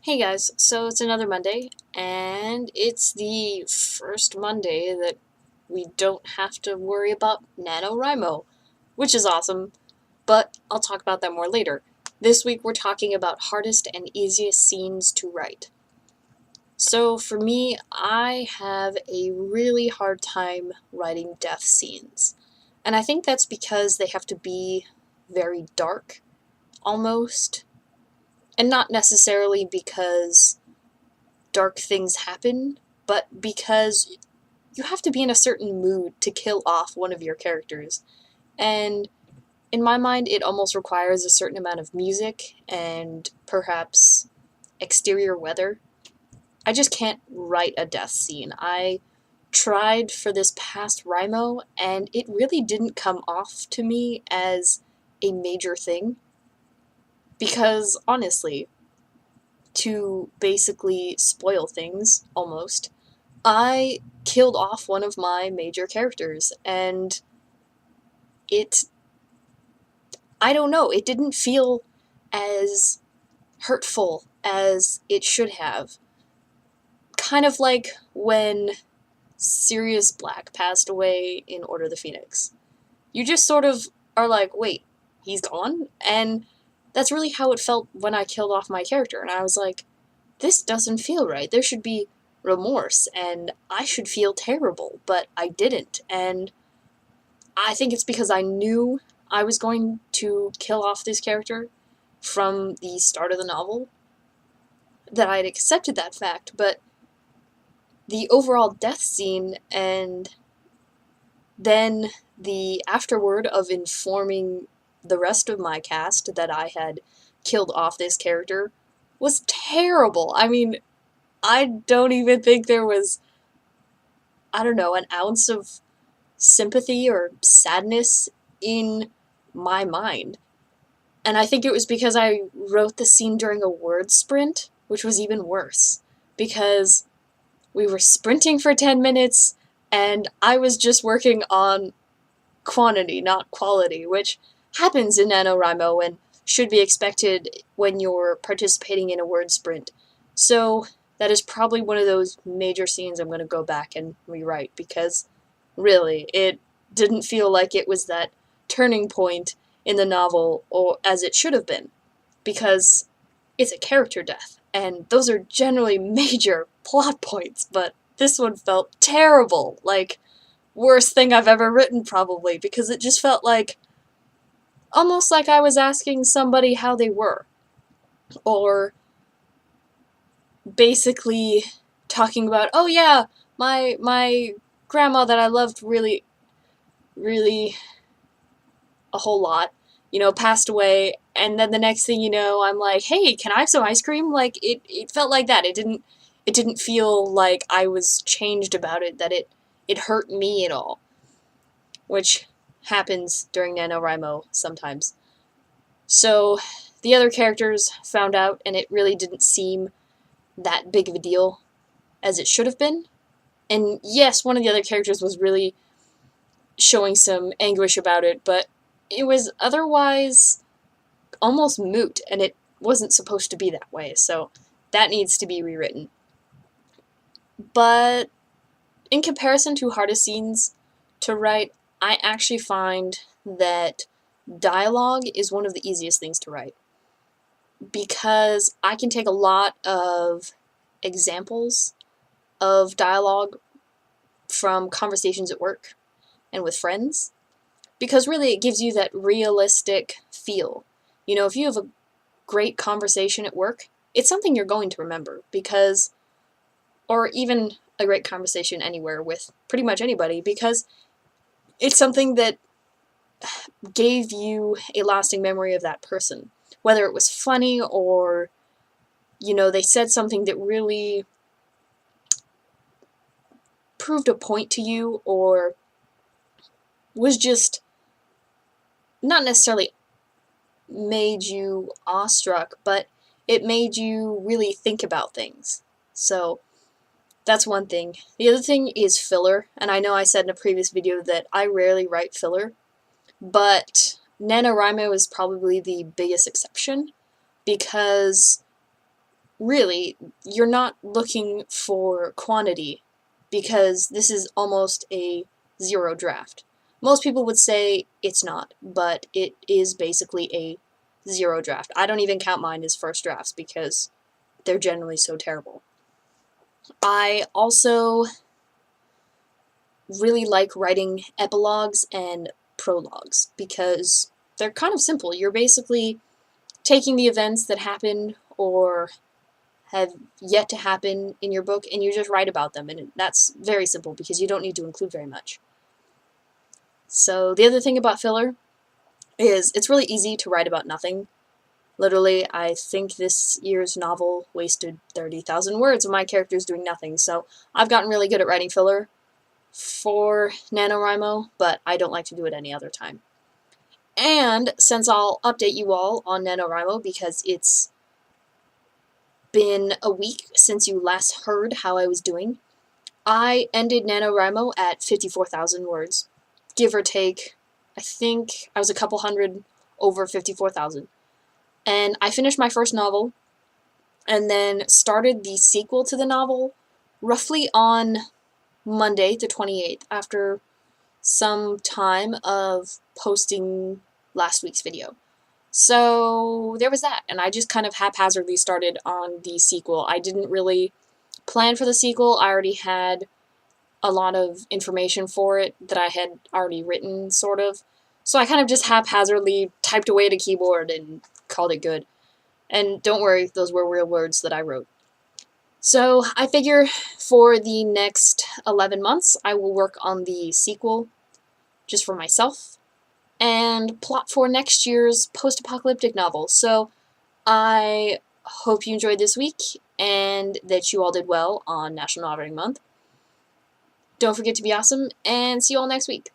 Hey guys, so it's another Monday, and it's the first Monday that we don't have to worry about NaNoWriMo, which is awesome, but I'll talk about that more later. This week we're talking about hardest and easiest scenes to write. So for me, I have a really hard time writing death scenes, and I think that's because they have to be very dark, almost, and not necessarily because dark things happen, but because you have to be in a certain mood to kill off one of your characters. And in my mind, it almost requires a certain amount of music and perhaps exterior weather. I just can't write a death scene. I tried for this past WriMo, and it really didn't come off to me as a major thing. Because honestly, to basically spoil things, almost, I killed off one of my major characters, and it, I don't know, it didn't feel as hurtful as it should have. Kind of like when Sirius Black passed away in Order of the Phoenix. You just sort of are like, wait, he's gone? And that's really how it felt when I killed off my character, and I was like, this doesn't feel right. There should be remorse, and I should feel terrible, but I didn't, and I think it's because I knew I was going to kill off this character from the start of the novel that I had accepted that fact, but the overall death scene and then the afterward of informing the rest of my cast that I had killed off this character was terrible. I mean, I don't even think there was, I don't know, an ounce of sympathy or sadness in my mind. And I think it was because I wrote the scene during a word sprint, which was even worse. Because we were sprinting for 10 minutes, and I was just working on quantity, not quality, which happens in NaNoWriMo and should be expected when you're participating in a word sprint. So that is probably one of those major scenes I'm going to go back and rewrite, because really, it didn't feel like it was that turning point in the novel, or as it should have been, because it's a character death, and those are generally major plot points, but this one felt terrible, like, worst thing I've ever written, probably, because it just felt like, almost like I was asking somebody how they were, or basically talking about, oh yeah, my grandma that I loved really a whole lot, passed away, and then the next thing you know, I'm like, hey, can I have some ice cream? Like, it felt like that. It didn't feel like I was changed about it, that it hurt me at all, which happens during NaNoWriMo sometimes. So the other characters found out, and it really didn't seem that big of a deal as it should have been. And yes, one of the other characters was really showing some anguish about it, but it was otherwise almost moot, and it wasn't supposed to be that way, so that needs to be rewritten. But in comparison to hardest scenes to write, I actually find that dialogue is one of the easiest things to write, because I can take a lot of examples of dialogue from conversations at work and with friends, because really it gives you that realistic feel. If you have a great conversation at work, it's something you're going to remember, because, or even a great conversation anywhere with pretty much anybody, because it's something that gave you a lasting memory of that person. Whether it was funny, or, they said something that really proved a point to you, or was just not necessarily made you awestruck, but it made you really think about things. So that's one thing. The other thing is filler, and I know I said in a previous video that I rarely write filler, but NaNoWriMo is probably the biggest exception, because really, you're not looking for quantity because this is almost a zero draft. Most people would say it's not, but it is basically a zero draft. I don't even count mine as first drafts because they're generally so terrible. I also really like writing epilogues and prologues because they're kind of simple. You're basically taking the events that happened or have yet to happen in your book and you just write about them, and that's very simple because you don't need to include very much. So the other thing about filler is it's really easy to write about nothing. Literally, I think this year's novel wasted 30,000 words of my characters doing nothing, so I've gotten really good at writing filler for NaNoWriMo, but I don't like to do it any other time. And since I'll update you all on NaNoWriMo because it's been a week since you last heard how I was doing, I ended NaNoWriMo at 54,000 words, give or take. I think I was a couple hundred over 54,000. And I finished my first novel and then started the sequel to the novel roughly on Monday, the 28th, after some time of posting last week's video. So there was that, and I just kind of haphazardly started on the sequel. I didn't really plan for the sequel. I already had a lot of information for it that I had already written, sort of. So I kind of just haphazardly typed away at a keyboard and called it good. And don't worry, those were real words that I wrote. So I figure for the next 11 months, I will work on the sequel just for myself and plot for next year's post-apocalyptic novel. So I hope you enjoyed this week and that you all did well on National Novel Writing Month. Don't forget to be awesome, and see you all next week.